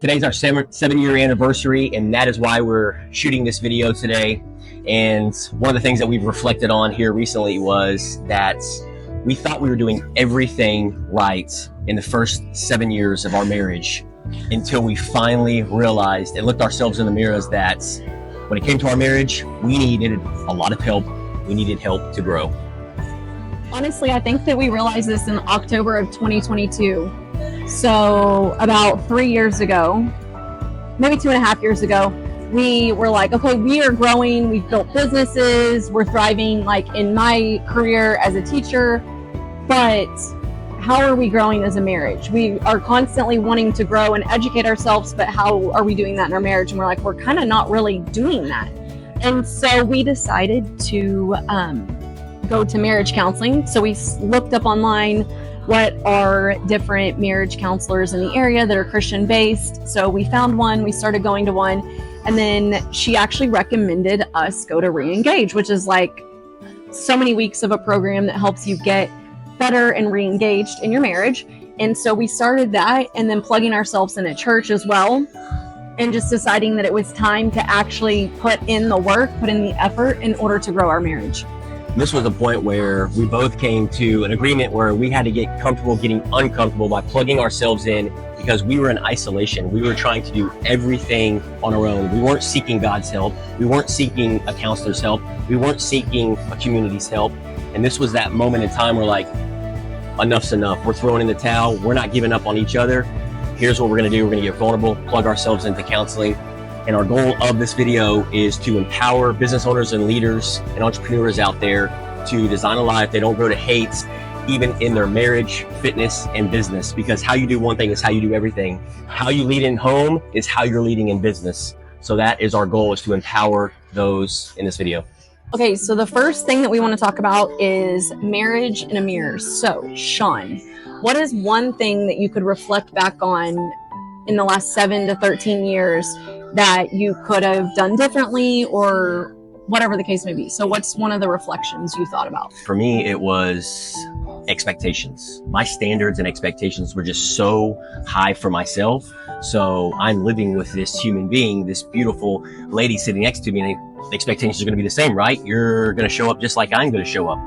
Today's our 7-year anniversary, and that is why we're shooting this video today. And one of the things that we've reflected on here recently was that we thought we were doing everything right in the first 7 years of our marriage until we finally realized and looked ourselves in the mirrors that when it came to our marriage, we needed a lot of help. We needed help to grow. Honestly, I think that we realized this in October of 2022. So about 3 years ago, maybe 2.5 years ago, we were like, okay, we are growing. We've built businesses. We're thriving, like in my career as a teacher. But how are we growing as a marriage? We are constantly wanting to grow and educate ourselves, but how are we doing that in our marriage? And we're like, we're kind of not really doing that. And so we decided to go to marriage counseling. So we looked up online what are different marriage counselors in the area that are Christian based. So we found one, we started going to one, and then she actually recommended us go to ReEngage, which is like so many weeks of a program that helps you get better and re-engaged in your marriage. And so we started that, and then plugging ourselves in a church as well, and just deciding that it was time to actually put in the work, put in the effort in order to grow our marriage. This was a point where we both came to an agreement where we had to get comfortable getting uncomfortable by plugging ourselves in, because we were in isolation. We were trying to do everything on our own. We weren't seeking God's help. We weren't seeking a counselor's help. We weren't seeking a community's help. And this was that moment in time where like, enough's enough. We're throwing in the towel. We're not giving up on each other. Here's what we're gonna do. We're gonna get vulnerable, plug ourselves into counseling. And our goal of this video is to empower business owners and leaders and entrepreneurs out there to design a life they don't grow to hate, even in their marriage, fitness, and business. Because how you do one thing is how you do everything. How you lead in home is how you're leading in business. So that is our goal, is to empower those in this video. Okay, so the first thing that we want to talk about is marriage in a mirror. So, Sean, what is one thing that you could reflect back on in the last 7 to 13 years that you could have done differently, or whatever the case may be? So what's one of the reflections you thought about? For me, it was expectations. My standards and expectations were just so high for myself. So I'm living with this human being, this beautiful lady sitting next to me, and the expectations are going to be the same, right? You're going to show up just like I'm going to show up.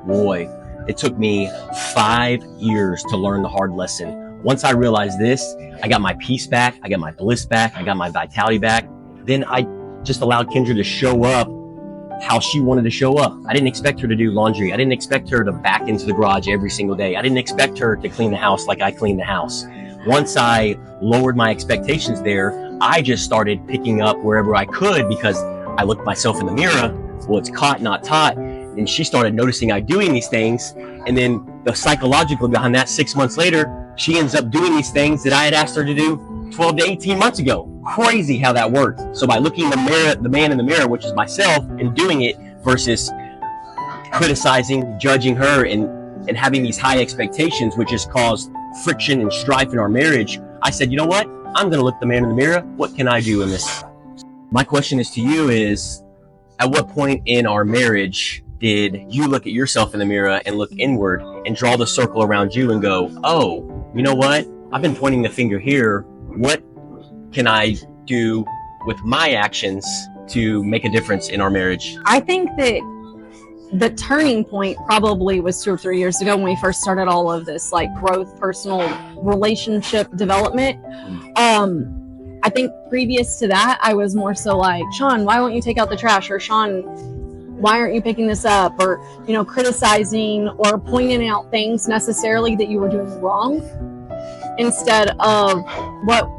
Boy, it took me 5 years to learn the hard lesson. Once I realized this, I got my peace back, I got my bliss back, I got my vitality back. Then I just allowed Kendra to show up how she wanted to show up. I didn't expect her to do laundry. I didn't expect her to back into the garage every single day. I didn't expect her to clean the house like I clean the house. Once I lowered my expectations there, I just started picking up wherever I could, because I looked myself in the mirror. Well, it's caught, not taught. And she started noticing I doing these things. And then the psychological behind that, 6 months later, she ends up doing these things that I had asked her to do 12 to 18 months ago. Crazy how that worked. So by looking in the mirror, the man in the mirror, which is myself, and doing it versus criticizing, judging her, and having these high expectations, which has caused friction and strife in our marriage, I said, you know what? I'm going to look the man in the mirror. What can I do in this? My question is to you is, at what point in our marriage did you look at yourself in the mirror and look inward and draw the circle around you and go, oh, you know what? I've been pointing the finger here. What can I do with my actions to make a difference in our marriage? I think that the turning point probably was 2 or 3 years ago when we first started all of this like growth, personal relationship development. I think previous to that, I was more so like, Sean, why won't you take out the trash? Or Sean, why aren't you picking this up? Or, you know, criticizing or pointing out things necessarily that you were doing wrong, instead of what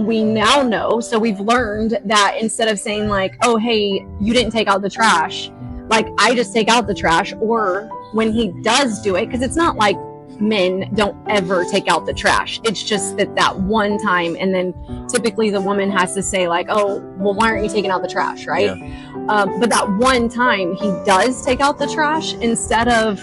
we now know. So we've learned that instead of saying like, oh, hey, you didn't take out the trash, like I just take out the trash. Or when he does do it, because it's not like men don't ever take out the trash. It's just that one time, and then typically the woman has to say like, oh, well, why aren't you taking out the trash, right? Yeah. But that one time he does take out the trash, instead of,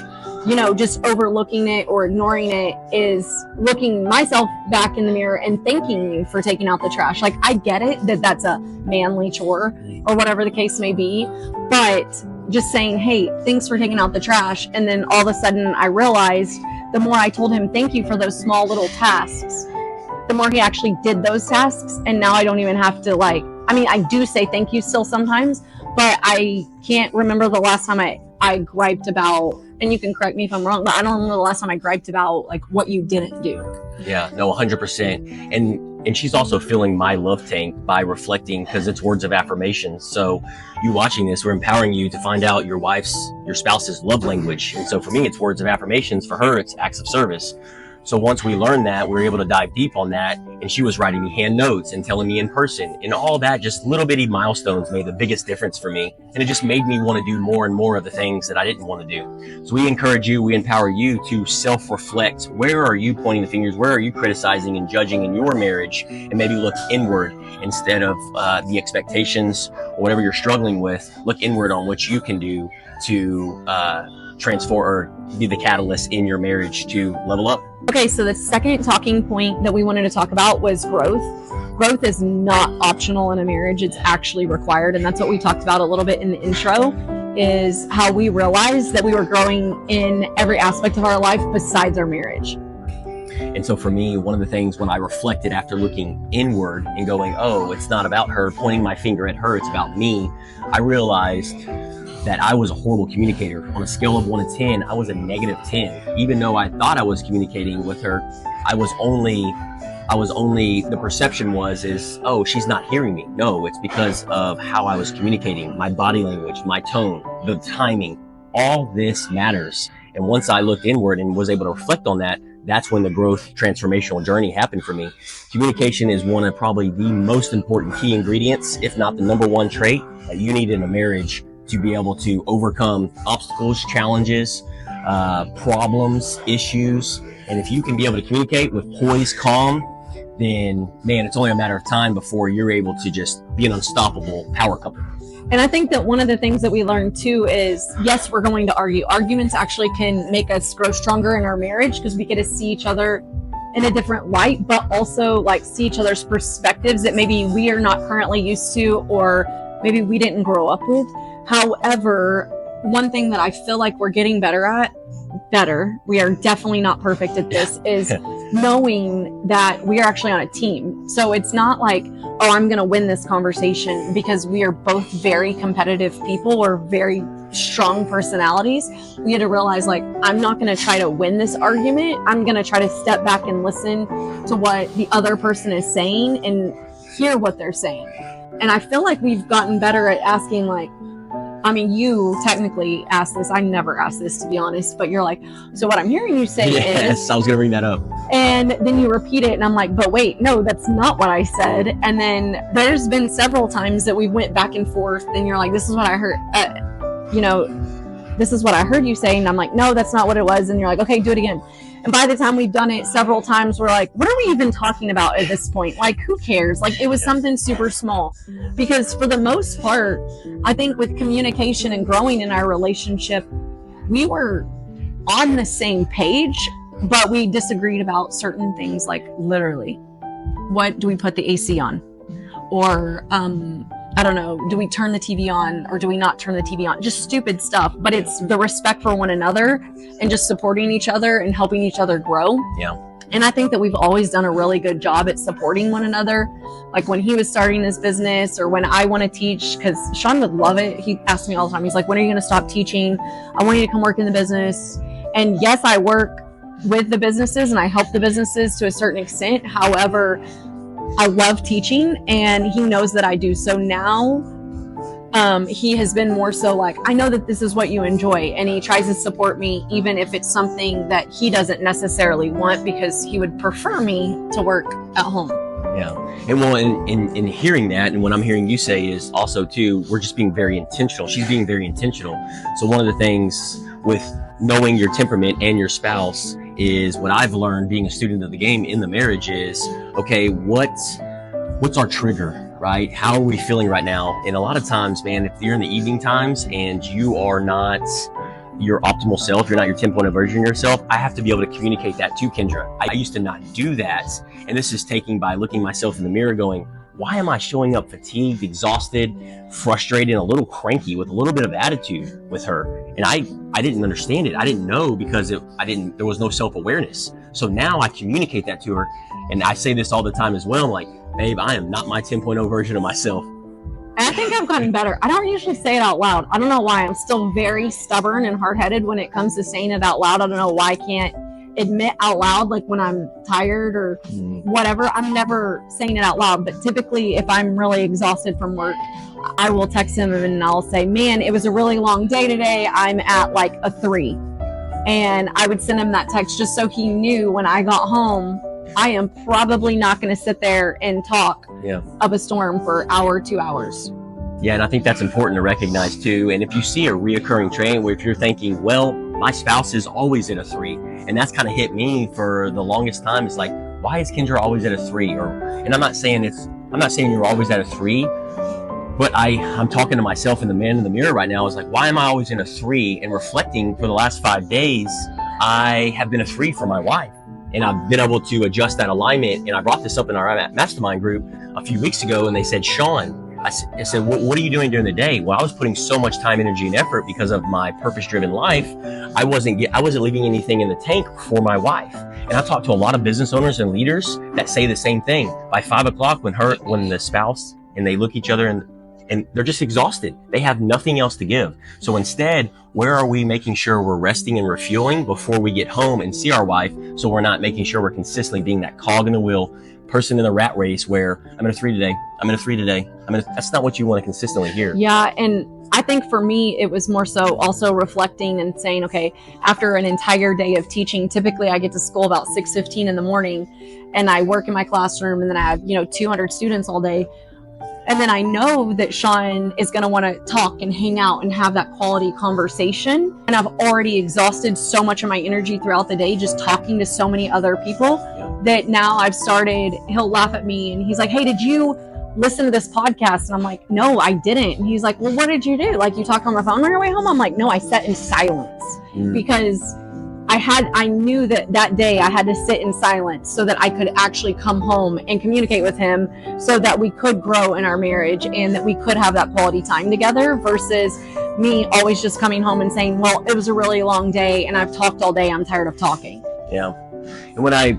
you know, just overlooking it or ignoring it, is looking myself back in the mirror and thanking me for taking out the trash. Like, I get it that that's a manly chore or whatever the case may be, but just saying, hey, thanks for taking out the trash. And then all of a sudden I realized the more I told him thank you for those small little tasks, the more he actually did those tasks. And now I don't even have to like, I mean, I do say thank you still sometimes, but I can't remember the last time I griped about, and you can correct me if I'm wrong, but I don't remember the last time I griped about like what you didn't do. Yeah, no, 100%. And she's also filling my love tank by reflecting, because it's words of affirmation. So you watching this, we're empowering you to find out your spouse's love language. And so for me, it's words of affirmations. For her, it's acts of service. So once we learned that, we were able to dive deep on that. And she was writing me hand notes and telling me in person, and all that, just little bitty milestones made the biggest difference for me. And it just made me want to do more and more of the things that I didn't want to do. So we encourage you, we empower you to self-reflect. Where are you pointing the fingers? Where are you criticizing and judging in your marriage? And maybe look inward instead of the expectations or whatever you're struggling with. Look inward on what you can do to transform or be the catalyst in your marriage to level up. Okay, so the second talking point that we wanted to talk about was growth. Growth is not optional in a marriage, it's actually required. And that's what we talked about a little bit in the intro, is how we realized that we were growing in every aspect of our life besides our marriage. And so for me, one of the things when I reflected after looking inward and going, oh, it's not about her, pointing my finger at her, it's about me, I realized that I was a horrible communicator. On a scale of 1 to 10, I was a negative 10. Even though I thought I was communicating with her, the perception is, oh, she's not hearing me. No, it's because of how I was communicating, my body language, my tone, the timing, all this matters. And once I looked inward and was able to reflect on that, that's when the growth transformational journey happened for me. Communication is one of probably the most important key ingredients, if not the number one trait that you need in a marriage to be able to overcome obstacles, challenges, problems, issues. And if you can be able to communicate with poise, calm, then man, it's only a matter of time before you're able to just be an unstoppable power couple. And I think that one of the things that we learned too is, yes, we're going to argue. Arguments actually can make us grow stronger in our marriage because we get to see each other in a different light, but also like see each other's perspectives that maybe we are not currently used to, or maybe we didn't grow up with. However, one thing that I feel like we're getting better, we are definitely not perfect at this, is knowing that we are actually on a team. So it's not like, oh, I'm going to win this conversation, because we are both very competitive people or very strong personalities. We had to realize, like, I'm not going to try to win this argument. I'm going to try to step back and listen to what the other person is saying and hear what they're saying. And I feel like we've gotten better at asking, like, I mean, you technically asked this. I never asked this, to be honest, but you're like, so what I'm hearing you say is... Yes, I was going to bring that up. And then you repeat it, and I'm like, but wait, no, that's not what I said. And then there's been several times that we went back and forth, and you're like, this is what I heard, this is what I heard you say. And I'm like, no, that's not what it was. And you're like, okay, do it again. And by the time we've done it several times, we're like, what are we even talking about at this point? Like, who cares? Like, it was something super small. Because for the most part, I think with communication and growing in our relationship, we were on the same page, but we disagreed about certain things, like literally, what do we put the AC on? Or, I don't know, do we turn the TV on or do we not turn the TV on? Just stupid stuff, but it's the respect for one another and just supporting each other and helping each other grow. Yeah. And I think that we've always done a really good job at supporting one another. Like when he was starting this business, or when I want to teach, because Sean would love it. He asks me all the time, he's like, when are you going to stop teaching? I want you to come work in the business. And yes, I work with the businesses and I help the businesses to a certain extent. However, I love teaching, and he knows that I do. So now he has been more so like, I know that this is what you enjoy, and he tries to support me even if it's something that he doesn't necessarily want, because he would prefer me to work at home. Yeah. And well, in hearing that, and what I'm hearing you say is also too, we're just being very intentional. She's being very intentional. So one of the things with knowing your temperament and your spouse is, what I've learned being a student of the game in the marriage is, okay, what's our trigger, right? How are we feeling right now? And a lot of times, man, if you're in the evening times and you are not your optimal self, you're not your 10-point version of yourself, I have to be able to communicate that to Kendra. I used to not do that. And this is taken by looking myself in the mirror going, why am I showing up fatigued, exhausted, frustrated, and a little cranky with a little bit of attitude with her? And I didn't understand it. I didn't know, because there was no self-awareness. So now I communicate that to her. And I say this all the time as well. I'm like, babe, I am not my 10.0 version of myself. And I think I've gotten better. I don't usually say it out loud. I don't know why. I'm still very stubborn and hard-headed when it comes to saying it out loud. I don't know why I can't admit out loud, like when I'm tired or whatever. I'm never saying it out loud. But typically, if I'm really exhausted from work, I will text him and I'll say, man, it was a really long day today. I'm at like a 3. And I would send him that text just so he knew when I got home, I am probably not going to sit there and talk up a storm for an hour, 2 hours. Yeah, and I think that's important to recognize too. And if you see a reoccurring trend where if you're thinking, well, my spouse is always at a 3, and that's kind of hit me for the longest time. It's like, why is Kendra always at a 3? And I'm not saying you're always at a 3, but I'm talking to myself and the man in the mirror right now. I was like, why am I always in a 3? And reflecting for the last 5 days, I have been a 3 for my wife. And I've been able to adjust that alignment. And I brought this up in our mastermind group a few weeks ago, and they said, Sean, I said, what are you doing during the day? Well, I was putting so much time, energy, and effort because of my purpose-driven life. I wasn't leaving anything in the tank for my wife. And I talked to a lot of business owners and leaders that say the same thing. By 5 o'clock, when the spouse and they look each other and they're just exhausted. They have nothing else to give. So instead, where are we making sure we're resting and refueling before we get home and see our wife, so we're not making sure we're consistently being that cog in the wheel, person in the rat race where I'm at a 3 today, I'm at a 3 today. That's not what you want to consistently hear. Yeah, and I think for me, it was more so also reflecting and saying, okay, after an entire day of teaching, typically I get to school about 6:15 in the morning, and I work in my classroom, and then I have 200 students all day. And then I know that Sean is going to want to talk and hang out and have that quality conversation. And I've already exhausted so much of my energy throughout the day just talking to so many other people that now he'll laugh at me and he's like, hey, did you listen to this podcast? And I'm like, no, I didn't. And he's like, well, what did you do? Like, you talked on the phone on your way home? I'm like, no, I sat in silence because I knew that day I had to sit in silence so that I could actually come home and communicate with him so that we could grow in our marriage and that we could have that quality time together versus me always just coming home and saying, well, it was a really long day and I've talked all day. I'm tired of talking. Yeah. And what I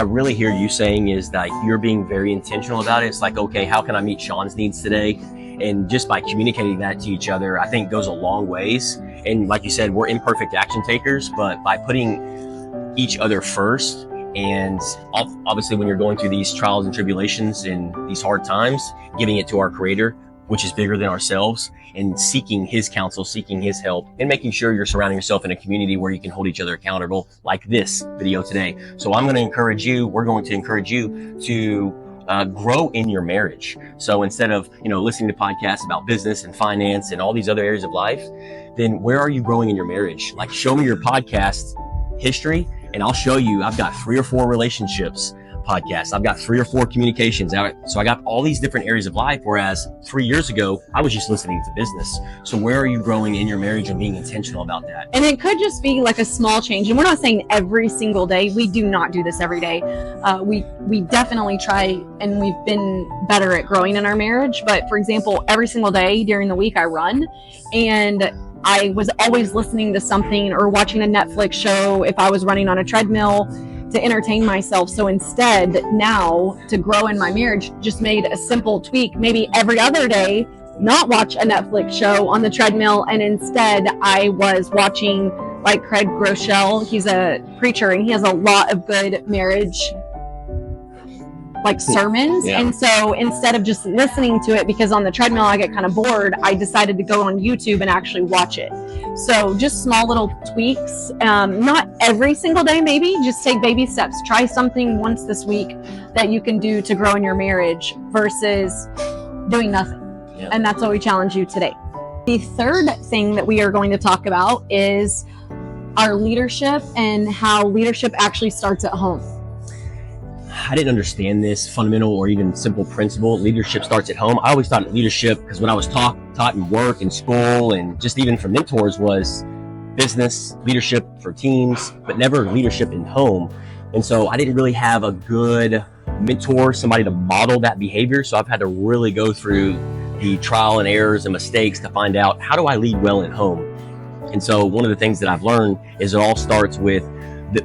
really hear you saying is that you're being very intentional about it. It's like, okay, how can I meet Sean's needs today? And just by communicating that to each other, I think goes a long ways. And like you said, we're imperfect action takers, but by putting each other first, and obviously when you're going through these trials and tribulations and these hard times, giving it to our Creator, which is bigger than ourselves, and seeking His counsel, seeking His help, and making sure you're surrounding yourself in a community where you can hold each other accountable, like this video today. So we're going to encourage you to grow in your marriage. So instead of, listening to podcasts about business and finance and all these other areas of life, then where are you growing in your marriage? Like, show me your podcast history and I'll show you. I've got 3 or 4 relationships podcasts. I've got 3 or 4 communications. So I got all these different areas of life. Whereas 3 years ago, I was just listening to business. So where are you growing in your marriage and being intentional about that? And it could just be like a small change. And we're not saying every single day. We do not do this every day. We definitely try, and we've been better at growing in our marriage. But for example, every single day during the week I run, and I was always listening to something or watching a Netflix show if I was running on a treadmill to entertain myself. So instead, now to grow in my marriage, just made a simple tweak. Maybe every other day, not watch a Netflix show on the treadmill, and instead I was watching like Craig Groeschel. He's a preacher and he has a lot of good marriage sermons. Yeah. And so instead of just listening to it, because on the treadmill I get kind of bored, I decided to go on YouTube and actually watch it. So just small little tweaks, not every single day, maybe just take baby steps. Try something once this week that you can do to grow in your marriage versus doing nothing. Yeah. And that's what we challenge you today. The third thing that we are going to talk about is our leadership and how leadership actually starts at home. I didn't understand this fundamental or even simple principle. Leadership starts at home. I always thought leadership, because what I was taught in work and school and just even from mentors, was business leadership for teams, but never leadership in home. And so I didn't really have a good mentor, somebody to model that behavior. So I've had to really go through the trial and errors and mistakes to find out, how do I lead well at home? And so one of the things that I've learned is it all starts with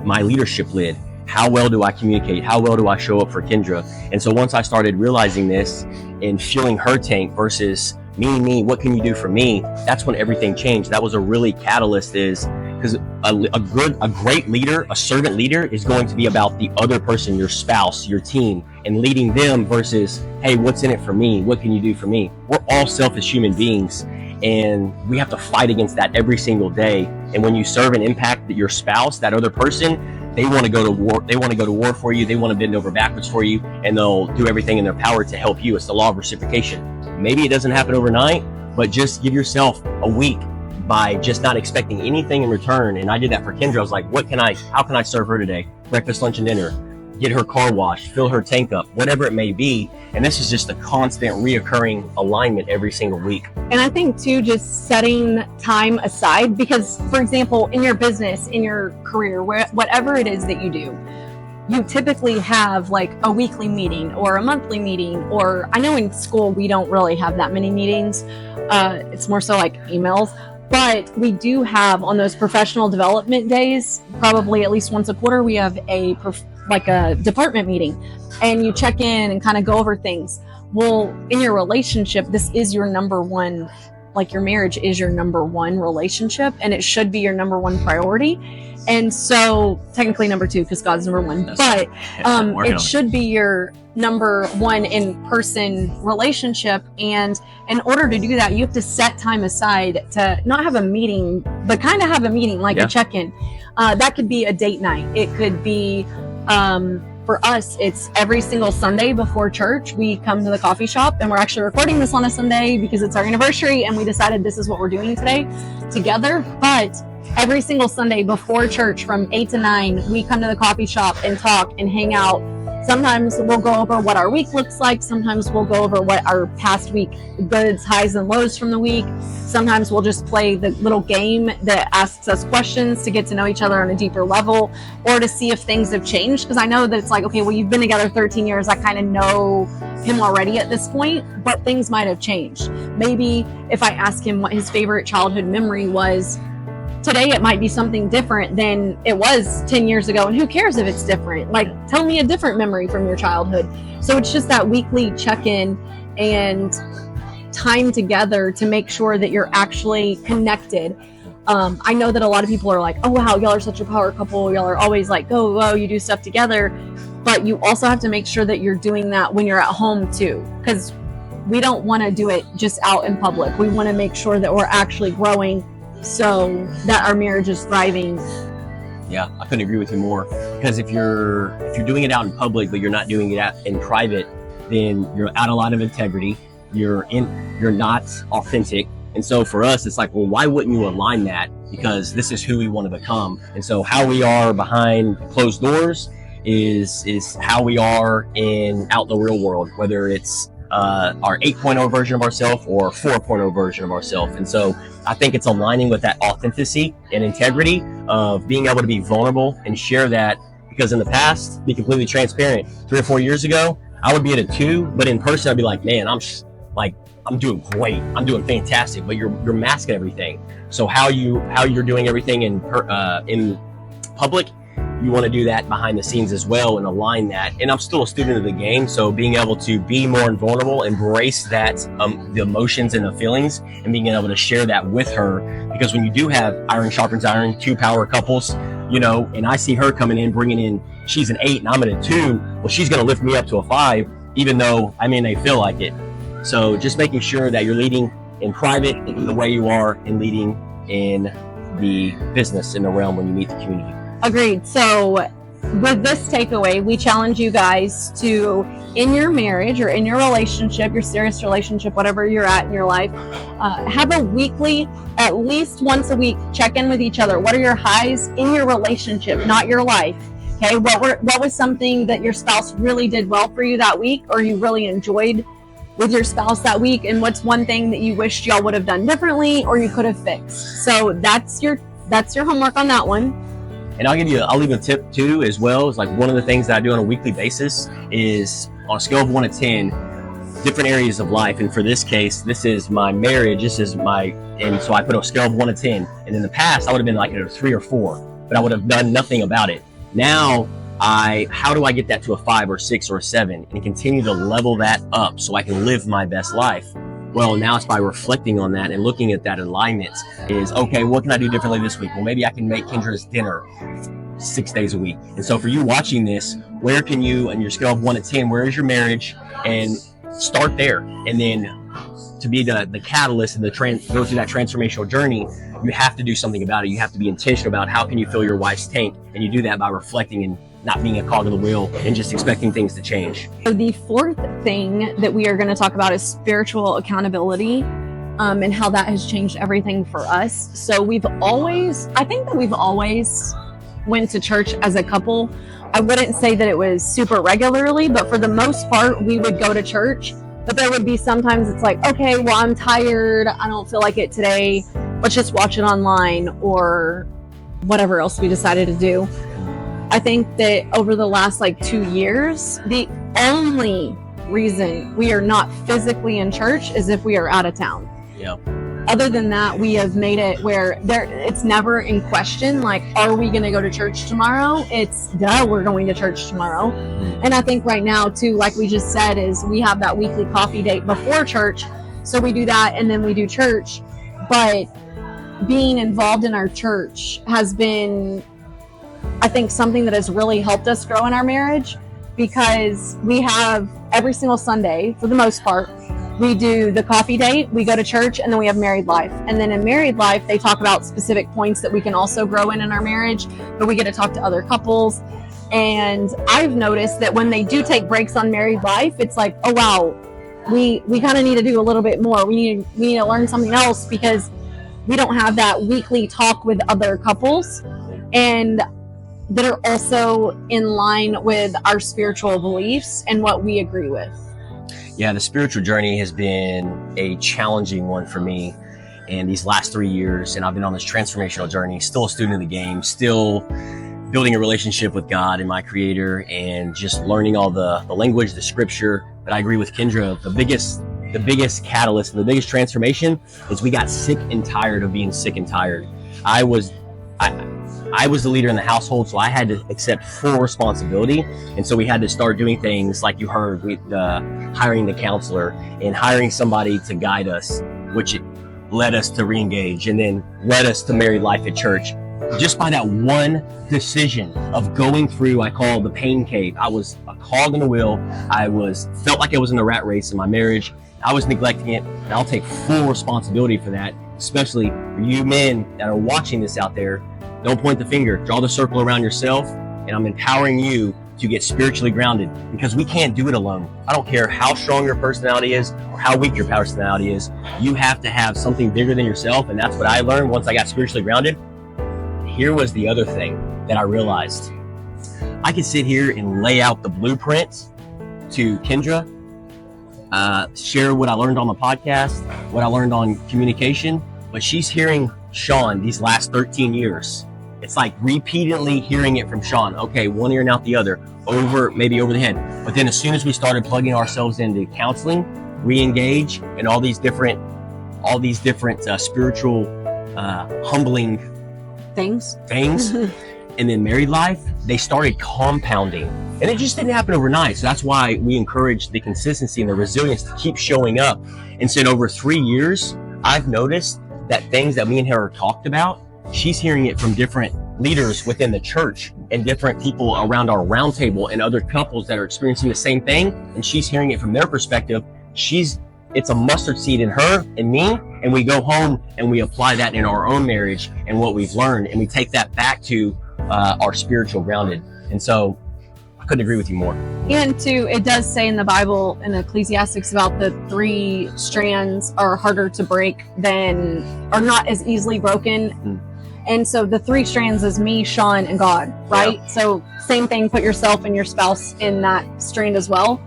my leadership lid. How well do I communicate? How well do I show up for Kendra? And so once I started realizing this and fueling her tank versus me, what can you do for me? That's when everything changed. That was a really catalyst, is because a great leader, a servant leader, is going to be about the other person, your spouse, your team, and leading them versus, hey, what's in it for me? What can you do for me? We're all selfish human beings, and we have to fight against that every single day. And when you serve and impact your spouse, that other person, they want to go to war. They want to go to war for you. They want to bend over backwards for you, and they'll do everything in their power to help you. It's the law of reciprocation. Maybe it doesn't happen overnight, but just give yourself a week by just not expecting anything in return. And I did that for Kendra. I was like, how can I serve her today? Breakfast, lunch, and dinner. Get her car washed, fill her tank up, whatever it may be. And this is just a constant reoccurring alignment every single week. And I think too, just setting time aside, because for example, in your business, in your career, whatever it is that you do, you typically have like a weekly meeting or a monthly meeting, or I know in school we don't really have that many meetings. It's more so like emails, but we do have on those professional development days, probably at least once a quarter, we have a department meeting, and you check in and kind of go over things. Well, in your relationship, this is your number one, like your marriage is your number one relationship, and it should be your number one priority. And so technically number two, because God's number one, but it should be your number one in-person relationship. And in order to do that, you have to set time aside to not have a meeting, but kind of have a meeting, like a check-in. That could be a date night. It could be, for us, it's every single Sunday before church, we come to the coffee shop, and we're actually recording this on a Sunday because it's our anniversary, and we decided this is what we're doing today together. But every single Sunday before church from 8 to 9, we come to the coffee shop and talk and hang out. Sometimes we'll go over what our week looks like. Sometimes we'll go over what our past week goods, highs and lows from the week. Sometimes we'll just play the little game that asks us questions to get to know each other on a deeper level, or to see if things have changed. Because I know that it's like, okay, well, you've been together 13 years. I kind of know him already at this point, but things might have changed. Maybe if I ask him what his favorite childhood memory was, today it might be something different than it was 10 years ago, and who cares if it's different? Like, tell me a different memory from your childhood. So it's just that weekly check-in and time together to make sure that you're actually connected. I know that a lot of people are like, oh wow, y'all are such a power couple, y'all are always like, go, you do stuff together, but you also have to make sure that you're doing that when you're at home too, because we don't want to do it just out in public. We want to make sure that we're actually growing so that our marriage is thriving. Yeah, I couldn't agree with you more. Because if you're doing it out in public, but you're not doing it out in private, then you're out of line of integrity. You're not authentic. And so for us, it's like, well, why wouldn't you align that? Because this is who we want to become. And so how we are behind closed doors is how we are out in the real world, whether it's our 8.0 version of ourselves or 4.0 version of ourselves. And so I think it's aligning with that authenticity and integrity of being able to be vulnerable and share that, because in the past, be completely transparent. 3 or 4 years ago, I would be at a 2, but in person, I'd be like, man, I'm doing great. I'm doing fantastic, but you're masking everything. So how you're doing everything in public, you want to do that behind the scenes as well and align that. And I'm still a student of the game, so being able to be more vulnerable, embrace that, the emotions and the feelings, and being able to share that with her. Because when you do have iron sharpens iron, 2 power couples, and I see her coming in, bringing in, she's an 8 and I'm at a 2, well, she's going to lift me up to a 5, even though I may not feel like it. So just making sure that you're leading in private the way you are, and leading in the business in the realm when you meet the community. Agreed. So with this takeaway, we challenge you guys to, in your marriage or in your relationship, your serious relationship, whatever you're at in your life, have a weekly, at least once a week, check in with each other. What are your highs in your relationship, not your life? Okay. What was something that your spouse really did well for you that week, or you really enjoyed with your spouse that week? And what's one thing that you wished y'all would have done differently, or you could have fixed? So that's your homework on that one. And I'll leave a tip too as well. Is like one of the things that I do on a weekly basis is on a scale of 1 to 10, different areas of life. And for this case, this is my marriage. And so I put a scale of 1 to 10. And in the past, I would have been like at a 3 or 4. but I would have done nothing about it. Now, how do I get that to a 5 or 6 or a 7 and continue to level that up so I can live my best life? Well, now it's by reflecting on that and looking at that alignment is, okay, what can I do differently this week? Well, maybe I can make Kendra's dinner 6 days a week. And so for you watching this, where can you, on your scale of 1 to 10, where is your marriage? And start there. And then to be the catalyst and go through that transformational journey, you have to do something about it. You have to be intentional about how can you fill your wife's tank. And you do that by reflecting and not being a cog of the wheel and just expecting things to change. So the fourth thing that we are going to talk about is spiritual accountability, and how that has changed everything for us. So I think that we've always went to church as a couple. I wouldn't say that it was super regularly, but for the most part, we would go to church. But there would be sometimes it's like, okay, well, I'm tired. I don't feel like it today. Let's just watch it online or whatever else we decided to do. I think that over the last 2 years, the only reason we are not physically in church is if we are out of town. Yeah. Other than that, we have made it where it's never in question, are we going to go to church tomorrow? It's, we're going to church tomorrow. And I think right now, too, like we just said, is we have that weekly coffee date before church. So we do that and then we do church. But being involved in our church has been, I think, something that has really helped us grow in our marriage, because we have every single Sunday, for the most part, we do the coffee date, we go to church, and then we have married life. And then in married life, they talk about specific points that we can also grow in our marriage, but we get to talk to other couples. And I've noticed that when they do take breaks on married life, it's like, oh wow, we kind of need to do a little bit more. We need to learn something else, because we don't have that weekly talk with other couples and that are also in line with our spiritual beliefs and what we agree with. Yeah, the spiritual journey has been a challenging one for me in these last 3 years. And I've been on this transformational journey, still a student of the game, still building a relationship with God and my Creator, and just learning all the language, the scripture. But I agree with Kendra, the biggest catalyst and the biggest transformation is we got sick and tired of being sick and tired. I was the leader in the household, so I had to accept full responsibility. And so we had to start doing things like you heard with hiring the counselor and hiring somebody to guide us, which led us to ReEngage and then led us to married life at church. Just by that one decision of going through, I call the pain cave. I was a cog in the wheel. Felt like I was in the rat race in my marriage. I was neglecting it, and I'll take full responsibility for that, especially for you men that are watching this out there. Don't point the finger, draw the circle around yourself, and I'm empowering you to get spiritually grounded, because we can't do it alone. I don't care how strong your personality is or how weak your personality is. You have to have something bigger than yourself, and that's what I learned once I got spiritually grounded. Here was the other thing that I realized. I could sit here and lay out the blueprint to Kendra, share what I learned on the podcast, what I learned on communication, but she's hearing Sean these last 13 years. It's like repeatedly hearing it from Sean. Okay, one ear and out the other, maybe over the head. But then as soon as we started plugging ourselves into counseling, ReEngage, and all these different spiritual, humbling things, and then married life, they started compounding. And it just didn't happen overnight. So that's why we encourage the consistency and the resilience to keep showing up. And so in over 3 years, I've noticed that things that me and her talked about, she's hearing it from different leaders within the church and different people around our round table and other couples that are experiencing the same thing. And she's hearing it from their perspective. It's a mustard seed in her and me. And we go home and we apply that in our own marriage and what we've learned. And we take that back to our spiritual grounded. And so I couldn't agree with you more. And too, it does say in the Bible, in Ecclesiastes, about the 3 strands are harder to break are not as easily broken. And so the 3 strands is me, Sean, and God, right? Yeah. So same thing, put yourself and your spouse in that strand as well.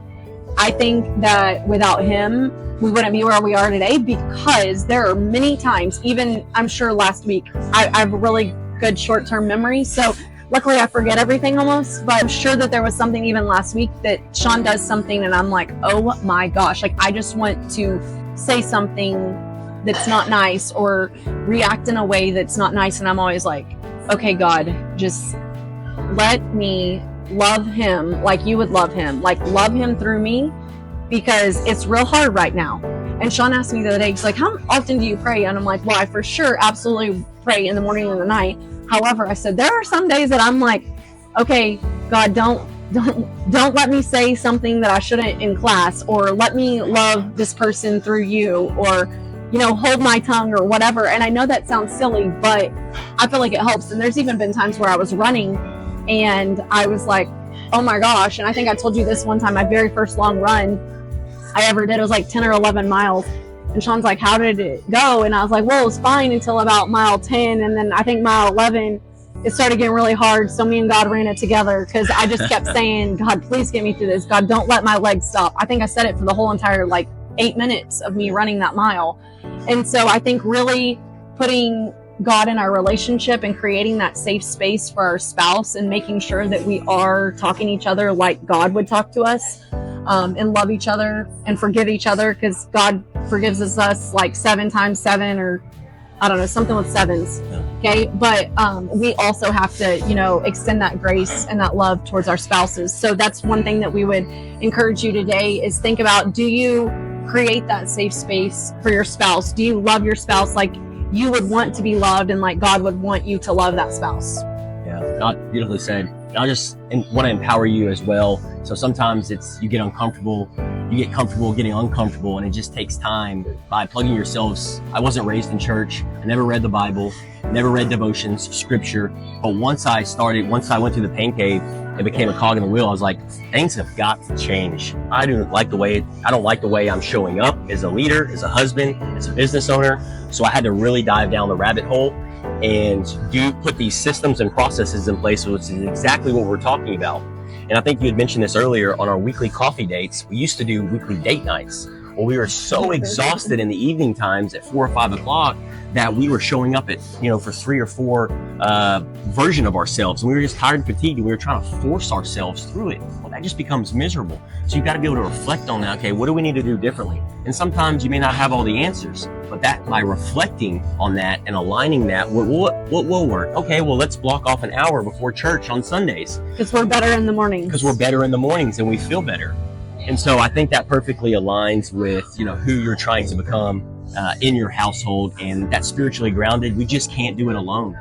I think that without him, we wouldn't be where we are today, because there are many times, even I'm sure last week, I have a really good short-term memory. So luckily I forget everything almost, but I'm sure that there was something even last week that Sean does something and I'm like, oh my gosh, I just want to say something that's not nice or react in a way that's not nice. And I'm always like, okay, God, just let me love him like you would love him, like love him through me, because it's real hard right now. And Sean asked me the other day, he's like, how often do you pray? And I'm like, well, I for sure absolutely pray in the morning and the night. However, I said, there are some days that I'm like, okay, God, don't let me say something that I shouldn't in class, or let me love this person through you, or, you know, hold my tongue or whatever. And I know that sounds silly, but I feel like it helps. And there's even been times where I was running and I was like, oh my gosh. And I think I told you this one time, my very first long run I ever did, it was like 10 or 11 miles. And Sean's like, how did it go? And I was like, well, it was fine until about mile 10. And then I think mile 11, it started getting really hard. So me and God ran it together, because I just kept saying, God, please get me through this. God, don't let my legs stop. I think I said it for the whole entire 8 minutes of me running that mile. And so I think really putting God in our relationship and creating that safe space for our spouse, and making sure that we are talking to each other like God would talk to us, and love each other and forgive each other, because God forgives us like 7 times 7, or I don't know, something with sevens. Okay. But we also have to, you know, extend that grace and that love towards our spouses. So that's one thing that we would encourage you today, is think about, do you create that safe space for your spouse? Do you love your spouse like you would want to be loved, and like God would want you to love that spouse? Yeah, God, beautifully said. And I just want to empower you as well. So sometimes you get uncomfortable, you get comfortable getting uncomfortable, and it just takes time by plugging yourselves. I wasn't raised in church. I never read the Bible, never read devotions, scripture. But once I went through the pain cave and became a cog in the wheel, I was like, things have got to change. I don't like the way I'm showing up as a leader, as a husband, as a business owner. So I had to really dive down the rabbit hole and put these systems and processes in place, which is exactly what we're talking about. And I think you had mentioned this earlier on our weekly coffee dates. We used to do weekly date nights. Well, we were so exhausted in the evening times at 4 or 5 o'clock that we were showing up at, for 3 or 4 version of ourselves. And we were just tired and fatigued, and we were trying to force ourselves through it. Well, that just becomes miserable. So you've got to be able to reflect on that. Okay, what do we need to do differently? And sometimes you may not have all the answers, but that by reflecting on that and aligning that, what will work? Okay, well, let's block off an hour before church on Sundays. Because we're better in the mornings. Because we're better in the mornings and we feel better. And so I think that perfectly aligns with, who you're trying to become in your household, and that's spiritually grounded. We just can't do it alone.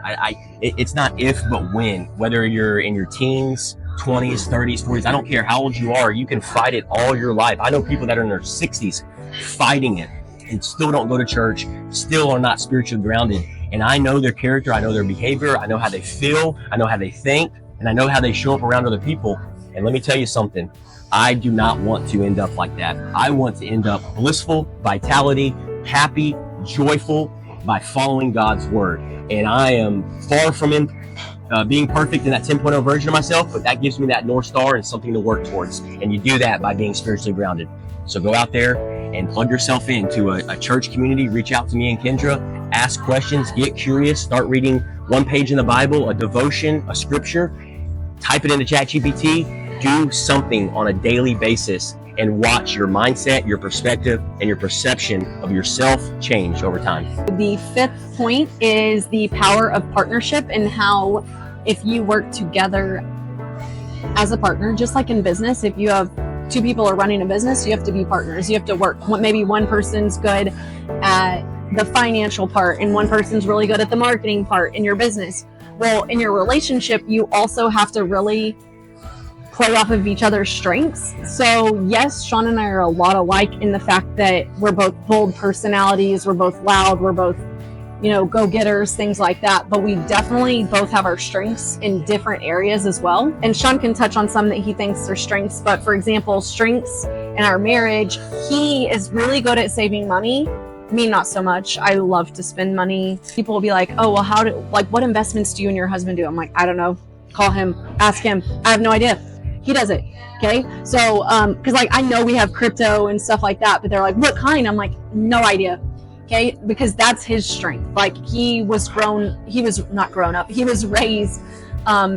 It's not if, but when. Whether you're in your teens, 20s, 30s, 40s, I don't care how old you are, you can fight it all your life. I know people that are in their 60s fighting it and still don't go to church, still are not spiritually grounded. And I know their character, I know their behavior, I know how they feel, I know how they think, and I know how they show up around other people. And let me tell you something, I do not want to end up like that. I want to end up blissful, vitality, happy, joyful by following God's word. And I am far from being perfect in that 10.0 version of myself, but that gives me that North Star and something to work towards. And you do that by being spiritually grounded. So go out there and plug yourself into a church community. Reach out to me and Kendra, ask questions, get curious, start reading one page in the Bible, a devotion, a scripture, type it into ChatGPT, do something on a daily basis, and watch your mindset, your perspective, and your perception of yourself change over time. The 5th point is the power of partnership, and how if you work together as a partner, just like in business, if you have 2 people are running a business, you have to be partners. You have to work. Maybe one person's good at the financial part and one person's really good at the marketing part in your business. Well, in your relationship, you also have to really play off of each other's strengths. So yes, Sean and I are a lot alike in the fact that we're both bold personalities, we're both loud, we're both, go-getters, things like that. But we definitely both have our strengths in different areas as well. And Sean can touch on some that he thinks are strengths. But for example, strengths in our marriage, he is really good at saving money. Me, not so much. I love to spend money. People will be like, oh, well, what investments do you and your husband do? I'm like, I don't know. Call him, ask him. I have no idea. He does it. Okay. So, cause I know we have crypto and stuff like that, but they're like, what kind? I'm like, no idea. Okay. Because that's his strength. He was raised,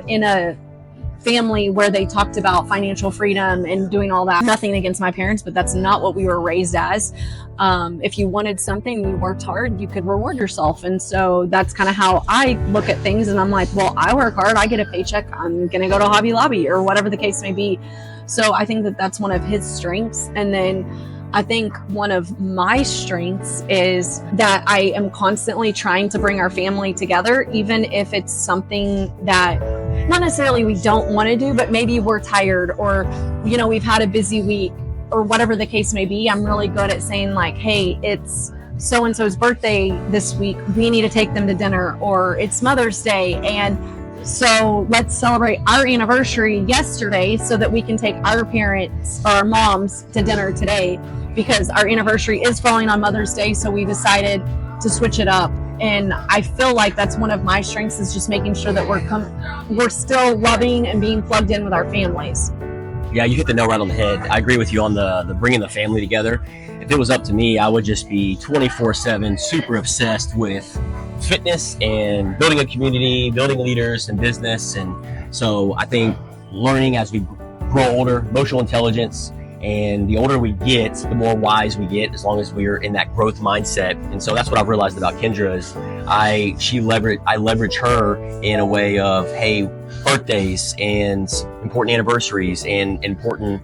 in a family where they talked about financial freedom and doing all that. Nothing against my parents, but that's not what we were raised as. If you wanted something, you worked hard, you could reward yourself. And so that's kind of how I look at things. And I'm like, well, I work hard, I get a paycheck, I'm going to go to Hobby Lobby or whatever the case may be. So I think that that's one of his strengths. And then I think one of my strengths is that I am constantly trying to bring our family together, even if it's something that not necessarily we don't want to do, but maybe we're tired or, you know, we've had a busy week or whatever the case may be. I'm really good at saying like, hey, it's so-and-so's birthday this week. We need to take them to dinner, or it's Mother's Day. And so let's celebrate our anniversary yesterday so that we can take our parents or our moms to dinner today, because our anniversary is falling on Mother's Day. So we decided to switch it up. And I feel like that's one of my strengths, is just making sure that we're still loving and being plugged in with our families. Yeah, you hit the nail right on the head. I agree with you on the bringing the family together. If it was up to me, I would just be 24/7 super obsessed with fitness and building a community, building leaders and business. And so I think learning as we grow older, emotional intelligence, and the older we get, the more wise we get, as long as we're in that growth mindset. And so that's what I've realized about Kendra is I leverage her in a way of, hey, birthdays and important anniversaries and important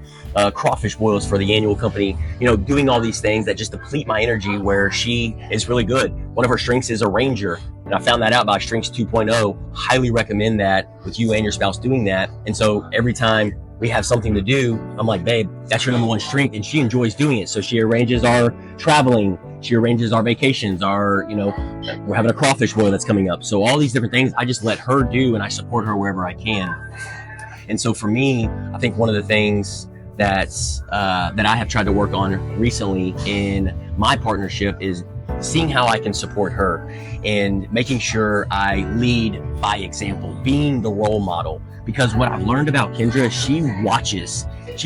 crawfish boils for the annual company, you know, doing all these things that just deplete my energy, where she is really good. One of her strengths is a ranger. And I found that out by Strengths 2.0. Highly recommend that with you and your spouse doing that. And so every time we have something to do, I'm like, babe, that's your number one strength. And she enjoys doing it. So she arranges our traveling. She arranges our vacations, our, you know, we're having a crawfish boil that's coming up. So all these different things, I just let her do, and I support her wherever I can. And so for me, I think one of the things that I have tried to work on recently in my partnership is seeing how I can support her and making sure I lead by example, being the role model. Because what I've learned about Kendra, she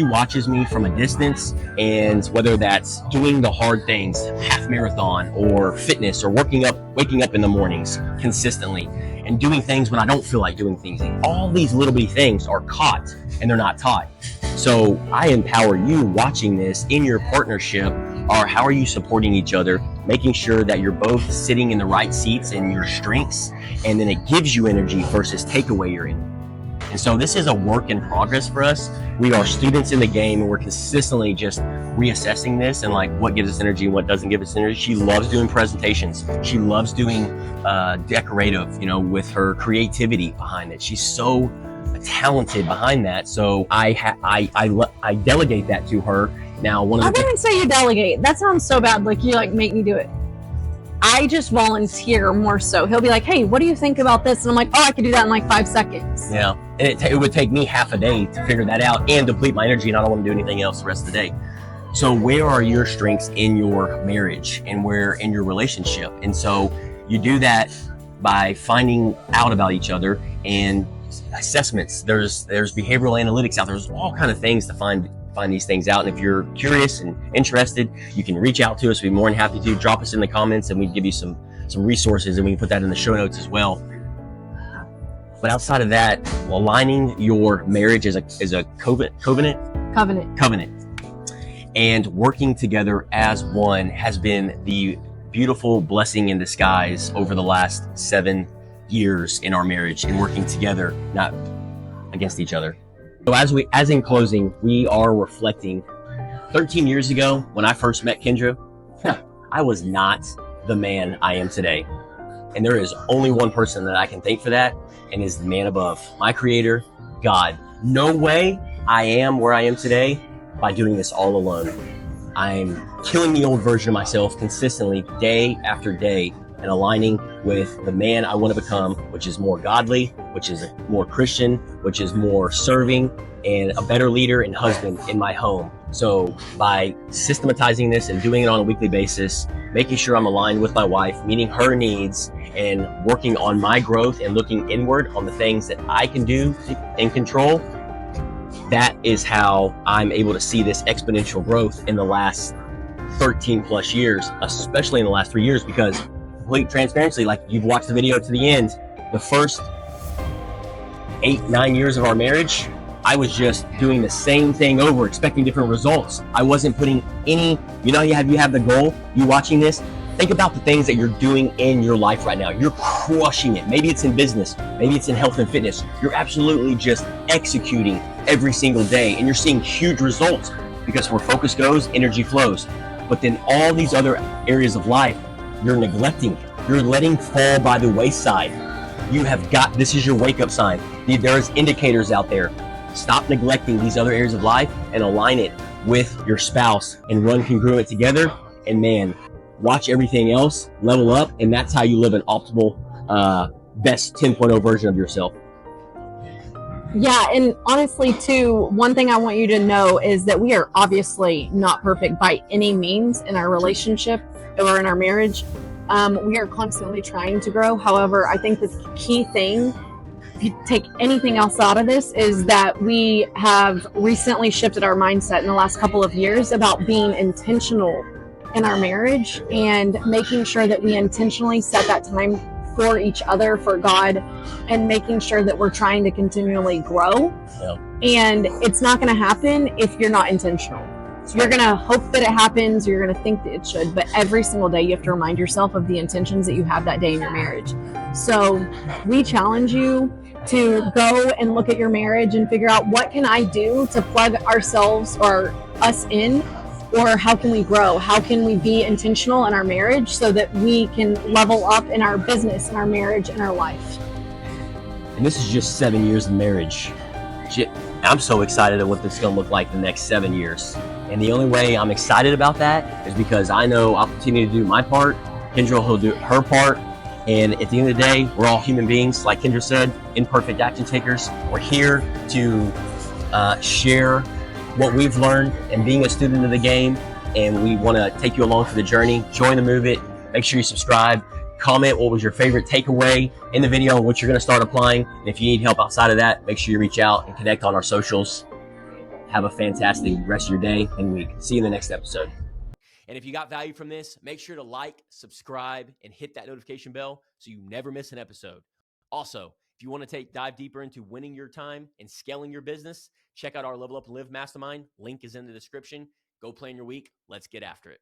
watches me from a distance, and whether that's doing the hard things, half marathon or fitness or waking up in the mornings consistently and doing things when I don't feel like doing things. And all these little bitty things are caught and they're not taught. So I empower you watching this in your partnership, or how are you supporting each other, making sure that you're both sitting in the right seats and your strengths, and then it gives you energy versus take away your energy. And so this is a work in progress for us. We are students in the game, and we're consistently just reassessing this and like what gives us energy and what doesn't give us energy. She loves doing presentations. She loves doing decorative, you know, with her creativity behind it. She's so talented behind that. So I delegate that to her. Now, I wouldn't say you delegate. That sounds so bad. Like you like make me do it. I just volunteer more so. He'll be like, hey, what do you think about this? And I'm like, oh, I could do that in like 5 seconds. Yeah. And it would take me half a day to figure that out and deplete my energy, and I don't want to do anything else the rest of the day. So where are your strengths in your marriage and where in your relationship? And so you do that by finding out about each other and assessments. There's behavioral analytics out there. There's all kind of things to find these things out. And if you're curious and interested, you can reach out to us. We'd be more than happy to. Drop us in the comments and we'd give you some resources, and we can put that in the show notes as well. But outside of that, aligning your marriage as a covenant and working together as one has been the beautiful blessing in disguise over the last 7 years in our marriage, and working together, not against each other. So as in closing, we are reflecting 13 years ago when I first met Kendra, I was not the man I am today. And there is only one person that I can thank for that, and is the man above, my creator, God. No way I am where I am today by doing this all alone. I'm killing the old version of myself consistently day after day and aligning with the man I want to become, which is more godly, which is more Christian, which is more serving, and a better leader and husband in my home. So by systematizing this and doing it on a weekly basis, making sure I'm aligned with my wife, meeting her needs, and working on my growth and looking inward on the things that I can do and control, that is how I'm able to see this exponential growth in the last 13 plus years, especially in the last 3 years, because complete transparency, like you've watched the video to the end, the first 8-9 years of our marriage, I was just doing the same thing over, expecting different results. I wasn't putting any, you have the goal, you watching this, think about the things that you're doing in your life right now. You're crushing it. Maybe it's in business, maybe it's in health and fitness. You're absolutely just executing every single day, and you're seeing huge results, because where focus goes, energy flows. But then all these other areas of life, you're neglecting, you're letting fall by the wayside. This is your wake-up sign. There's indicators out there. Stop neglecting these other areas of life and align it with your spouse and run congruent together. And man, watch everything else level up, and that's how you live an optimal, best 10.0 version of yourself. Yeah, and honestly too, one thing I want you to know is that we are obviously not perfect by any means in our relationship or in our marriage. We are constantly trying to grow. However, I think the key thing, if you take anything else out of this, is that we have recently shifted our mindset in the last couple of years about being intentional in our marriage and making sure that we intentionally set that time for each other, for God, and making sure that we're trying to continually grow. Yeah. And it's not going to happen if you're not intentional. You're going to hope that it happens, you're going to think that it should, but every single day you have to remind yourself of the intentions that you have that day in your marriage. So we challenge you to go and look at your marriage and figure out, what can I do to plug ourselves or us in, or how can we grow? How can we be intentional in our marriage so that we can level up in our business, in our marriage, in our life? And this is just 7 years of marriage. I'm so excited at what this is going to look like the next 7 years. And the only way I'm excited about that is because I know I'll continue to do my part. Kendra will do her part. And at the end of the day, we're all human beings. Like Kendra said, imperfect action takers. We're here to share what we've learned and being a student of the game. And we want to take you along for the journey. Join the movement. Make sure you subscribe. Comment what was your favorite takeaway in the video and what you're going to start applying. And if you need help outside of that, make sure you reach out and connect on our socials. Have a fantastic rest of your day and week. See you in the next episode. And if you got value from this, make sure to like, subscribe, and hit that notification bell so you never miss an episode. Also, if you want to dive deeper into winning your time and scaling your business, check out our Level Up and Live Mastermind. Link is in the description. Go plan your week. Let's get after it.